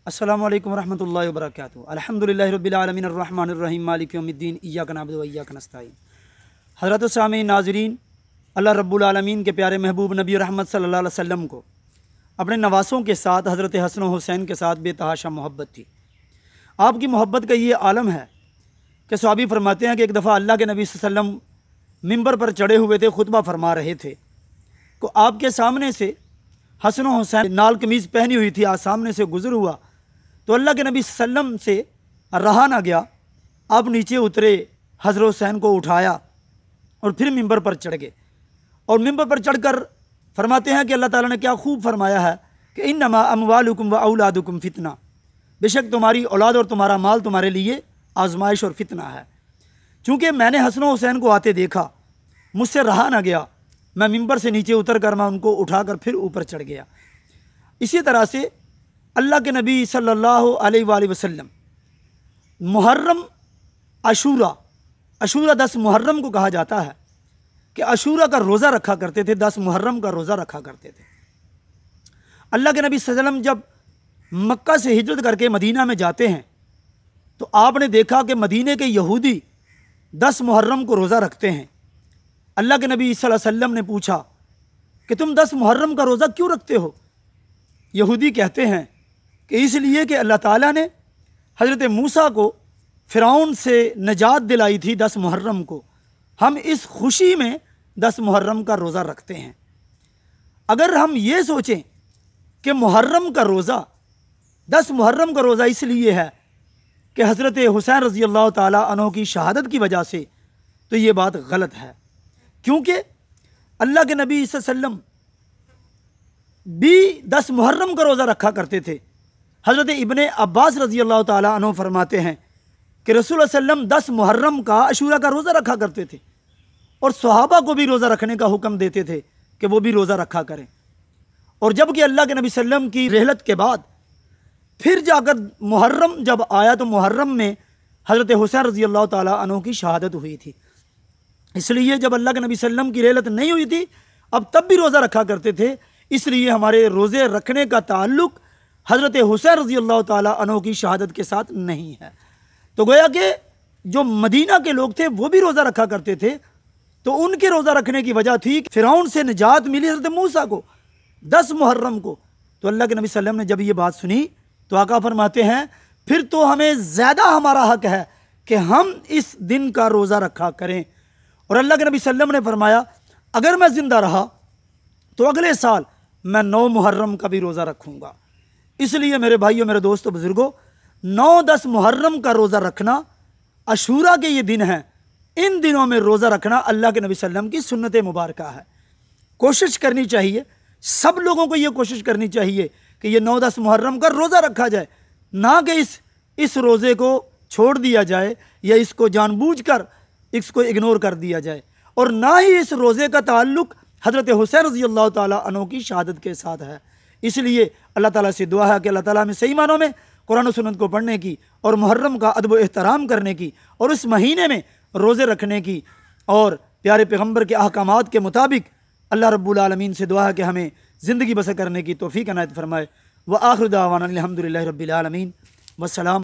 अस्सलामु अलैकुम रहमतुल्लाहि व बरकातुहू। अल्हम्दुलिल्लाहि रब्बिल आलमीन अर्रहमानिर रहीम मालिकि यौमिद्दीन इय्याका नअबुदु व इय्याका नस्तईन। हज़रत सामीन नाज़रीन, अल्लाह रब्बुल आलमीन के प्यारे महबूब नबी रहमत सल्लल्लाहु अलैहि वसल्लम को अपने नवासों के साथ हज़रत हसन व हुसैन के साथ बेतहाशा मोहब्बत थी। आपकी मोहब्बत का ये आलम है कि सहाबी फरमाते हैं कि एक दफ़ा अल्लाह के नबी सल्लल्लाहु अलैहि वसल्लम मिंबर पर चढ़े हुए थे, खुतबा फरमा रहे थे, तो आपके सामने से हसन व हुसैन नाल कमीज़ पहनी हुई थी, आज सामने से गुजर हुआ तो अल्लाह के नबी सल्लम से रहा ना गया। आप नीचे उतरे, हज़रत हुसैन को उठाया और फिर मिंबर पर चढ़ गए। और मिंबर पर चढ़कर फरमाते हैं कि अल्लाह ताला ने क्या खूब फरमाया है कि इन्नमा अमवालुकुम व औलादुकुम फितना, बेशक तुम्हारी औलाद और तुम्हारा माल तुम्हारे लिए आजमाइश और फितना है। चूँकि मैंने हसन व हुसैन को आते देखा, मुझसे रहा ना गया, मैं मिंबर से नीचे उतर कर मैं उनको उठाकर फिर ऊपर चढ़ गया। इसी तरह से अल्लाह के नबी सल्लल्लाहु अलैहि वसल्लम मुहर्रम अशूरा 10 मुहर्रम को कहा जाता है कि अशूरा का रोज़ा रखा करते थे, 10 मुहर्रम का रोज़ा रखा करते थे। अल्लाह के नबी सल्लल्लाहु अलैहि वसल्लम जब मक्का से हिजरत करके मदीना में जाते हैं तो आपने देखा कि मदीने के यहूदी 10 मुहर्रम को रोज़ा रखते हैं। अल्लाह के नबी सल्लल्लाहु अलैहि वसल्लम ने पूछा कि तुम 10 मुहर्रम का रोज़ा क्यों रखते हो? यहूदी कहते हैं कि इसलिए कि अल्लाह ताला ने हज़रत मूसा को फ़िरौन से निजात दिलाई थी 10 मुहर्रम को, हम इस खुशी में 10 मुहर्रम का रोज़ा रखते हैं। अगर हम ये सोचें कि मुहर्रम का रोज़ा 10 मुहर्रम का रोज़ा इसलिए है कि हज़रत हुसैन रज़ी अल्लाह ताला अन्हु की शहादत की वजह से, तो ये बात गलत है। क्योंकि अल्लाह के नबी सल्लल्लाहु अलैहि वसल्लम भी 10 मुहर्रम का रोज़ा रखा करते थे। हज़रत इब्ने अब्बास रज़ी अल्लाह ताला अन्हु फरमाते हैं कि रसूल सल्लम 10 मुहर्रम का अशूरा का रोज़ा रखा करते थे और सहाबा को भी रोज़ा रखने का हुक्म देते थे कि वो भी रोज़ा रखा करें। और जब कि अल्लाह के नबी सल्लम की रहलत के बाद फिर जाकर मुहर्रम जब आया तो मुहर्रम में हज़रत हुसैन रज़ी अल्लाह ताला अन्हु की शहादत हुई थी। इसलिए जब अल्लाह के नबी सल्लम की रहलत नहीं हुई थी, अब तब भी रोज़ा रखा करते थे। इसलिए हमारे रोज़े रखने का ताल्लुक़ हज़रत हुसैन रज़ी अल्लाह ताला अन्हु की शहादत के साथ नहीं है। तो गोया कि जो मदीना के लोग थे वो भी रोज़ा रखा करते थे, तो उनके रोज़ा रखने की वजह थी कि फ़िरौन से निजात मिली हज़रत मूसा को 10 मुहर्रम को। तो अल्लाह के नबी सल्लम ने जब ये बात सुनी तो आका फरमाते हैं फिर तो हमें ज़्यादा हमारा हक है कि हम इस दिन का रोज़ा रखा करें। और अल्लाह के नबी सल्लम ने फरमाया अगर मैं ज़िंदा रहा तो अगले साल मैं 9 मुहर्रम का भी रोज़ा रखूँगा। इसलिए मेरे भाइयों, मेरे दोस्तों, बुज़ुर्गों, 9-10 मुहर्रम का रोज़ा रखना, अशूरा के ये दिन हैं, इन दिनों में रोज़ा रखना अल्लाह के नबी सल्लम की सुन्नत मुबारक है। कोशिश करनी चाहिए, सब लोगों को ये कोशिश करनी चाहिए कि ये 9-10 मुहर्रम का रोज़ा रखा जाए, ना कि इस रोज़े को छोड़ दिया जाए या इसको जानबूझकर इसको इग्नोर कर दिया जाए। और ना ही इस रोज़े का ताल्लुक़ हज़रत हुसैन रज़ी अल्लाह ताला अन्हु की शहादत के साथ है। इसलिए अल्लाह ताला से दुआ है कि अल्लाह ताला हमें सही मानों में कुरान और सुन्नत को पढ़ने की और मुहर्रम का अदब व एहतराम करने की और इस महीने में रोज़े रखने की और प्यारे पैगम्बर के अहकामात के मुताबिक अल्लाह रब्बुल आलमीन से दुआ है कि हमें ज़िंदगी बसर करने की तौफ़ीक़ अनायत फ़रमाए। व आखिर दावाना अल्हम्दुलिल्लाहि रब्बिल आलमीन। वस्सलाम।